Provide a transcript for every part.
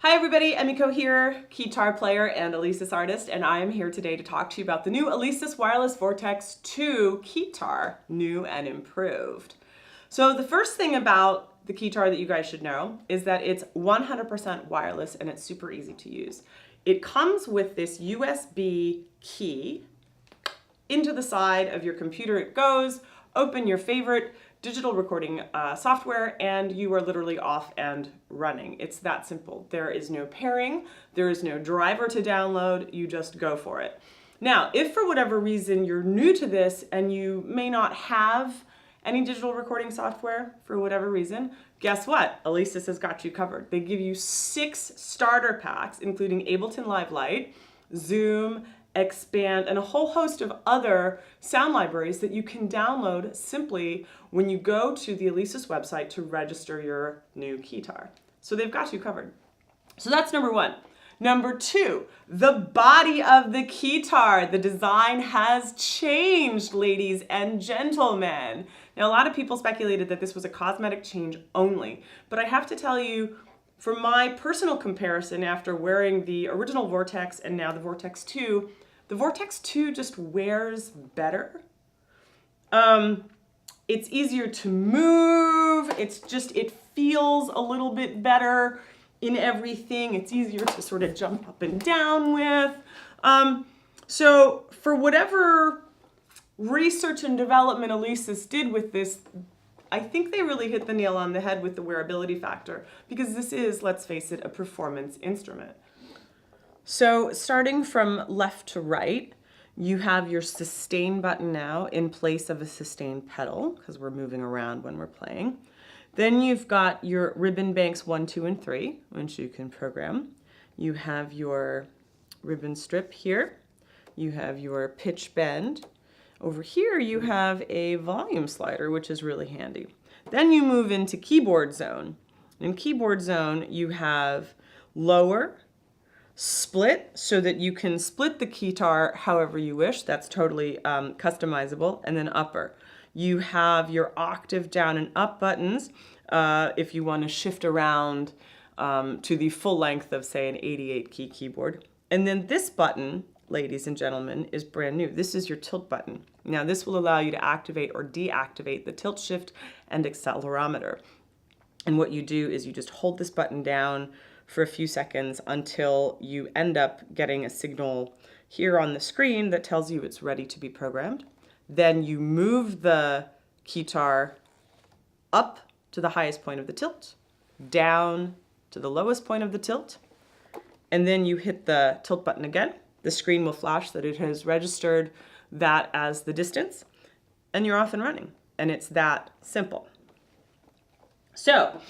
Hi everybody, Emiko here, Keytar player and Alesis artist, and I am here today to talk to you about the new Alesis Wireless Vortex 2 Keytar, new and improved. So the first thing about the Keytar that you guys should know is that it's 100% wireless and it's super easy to use. It comes with this USB key. Into the side of your computer it goes, open your favorite digital recording software, and you are literally off and running. It's that simple. There is no pairing, there is no driver to download, you just go for it. Now, if for whatever reason you're new to this and you may not have any digital recording software for whatever reason, guess what? Alesis has got you covered. They give you 6 starter packs, including Ableton Live Lite, Zoom, Expand, and a whole host of other sound libraries that you can download simply when you go to the Alesis website to register your new Keytar. So they've got you covered. So that's number one. Number two, the body of the Keytar. The design has changed, ladies and gentlemen. Now, a lot of people speculated that this was a cosmetic change only, but I have to tell you, for my personal comparison after wearing the original Vortex and now the Vortex 2, the Vortex 2 just wears better. It's easier to move. It feels a little bit better in everything. It's easier to sort of jump up and down with. So for whatever research and development Alesis did with this, I think they really hit the nail on the head with the wearability factor, because this is, let's face it, a performance instrument. So starting from left to right, you have your sustain button now in place of a sustain pedal, because we're moving around when we're playing. Then you've got your ribbon banks 1, 2, and 3, which you can program. You have your ribbon strip here. You have your pitch bend. Over here you have a volume slider, which is really handy. Then you move into keyboard zone. In keyboard zone you have lower, split, so that you can split the Keytar however you wish. That's totally customizable. And then upper. You have your octave down and up buttons if you want to shift around to the full length of, say, an 88 key keyboard. And then this button, ladies and gentlemen, is brand new. This is your tilt button. Now this will allow you to activate or deactivate the tilt shift and accelerometer. And what you do is you just hold this button down for a few seconds until you end up getting a signal here on the screen that tells you it's ready to be programmed. Then you move the Keytar up to the highest point of the tilt, down to the lowest point of the tilt, and then you hit the tilt button again. The screen will flash that it has registered that as the distance, and you're off and running. And it's that simple. So,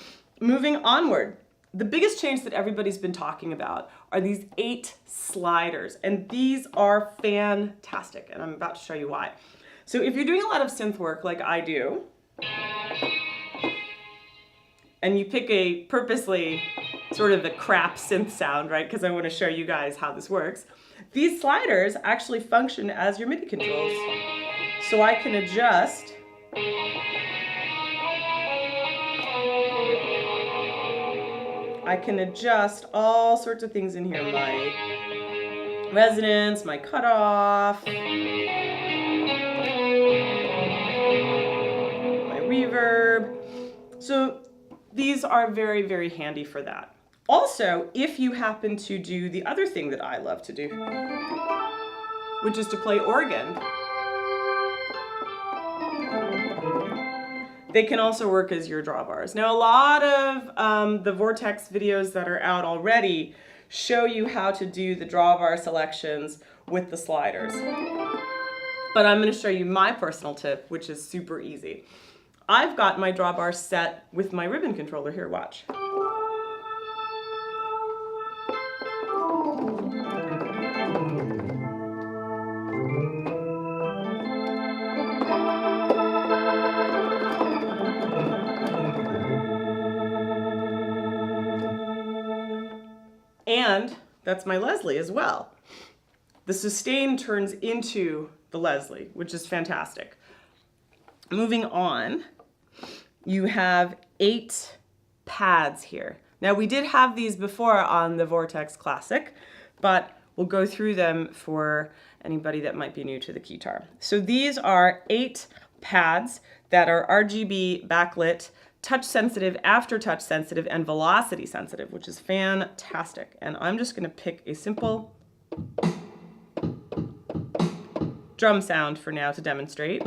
moving onward, the biggest change that everybody's been talking about are these 8 sliders, and these are fantastic, and I'm about to show you why. So if you're doing a lot of synth work like I do, and you pick a purposely sort of a crap synth sound, right, because I want to show you guys how this works, these sliders actually function as your MIDI controls. So I can adjust all sorts of things in here. My resonance, my cutoff, my reverb. So these are very, very handy for that. Also, if you happen to do the other thing that I love to do, which is to play organ, they can also work as your drawbars. Now, a lot of the Vortex videos that are out already show you how to do the drawbar selections with the sliders. But I'm going to show you my personal tip, which is super easy. I've got my drawbar set with my ribbon controller here, watch. And that's my Leslie as well. The sustain turns into the Leslie, which is fantastic. Moving on, you have 8 pads here. Now we did have these before on the Vortex Classic, but we'll go through them for anybody that might be new to the Keytar. So these are 8 pads that are RGB backlit, touch sensitive, after touch sensitive, and velocity sensitive, which is fantastic. And I'm just going to pick a simple drum sound for now to demonstrate.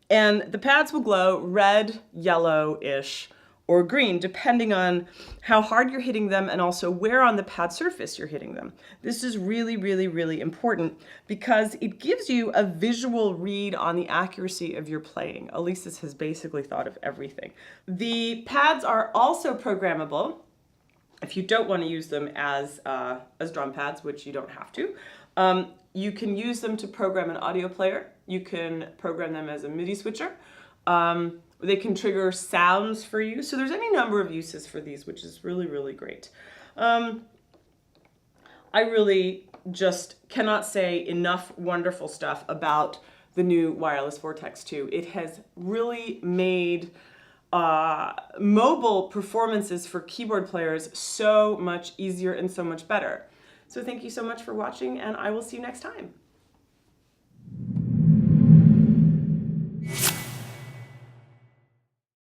And the pads will glow red, yellow-ish, or green, depending on how hard you're hitting them and also where on the pad surface you're hitting them. This is really, really, really important because it gives you a visual read on the accuracy of your playing. Alesis has basically thought of everything. The pads are also programmable if you don't want to use them as drum pads, which you don't have to. You can use them to program an audio player. You can program them as a MIDI switcher. They can trigger sounds for you. So there's any number of uses for these, which is really, really great. I really just cannot say enough wonderful stuff about the new Wireless Vortex 2. It has really made mobile performances for keyboard players so much easier and so much better. So thank you so much for watching, and I will see you next time.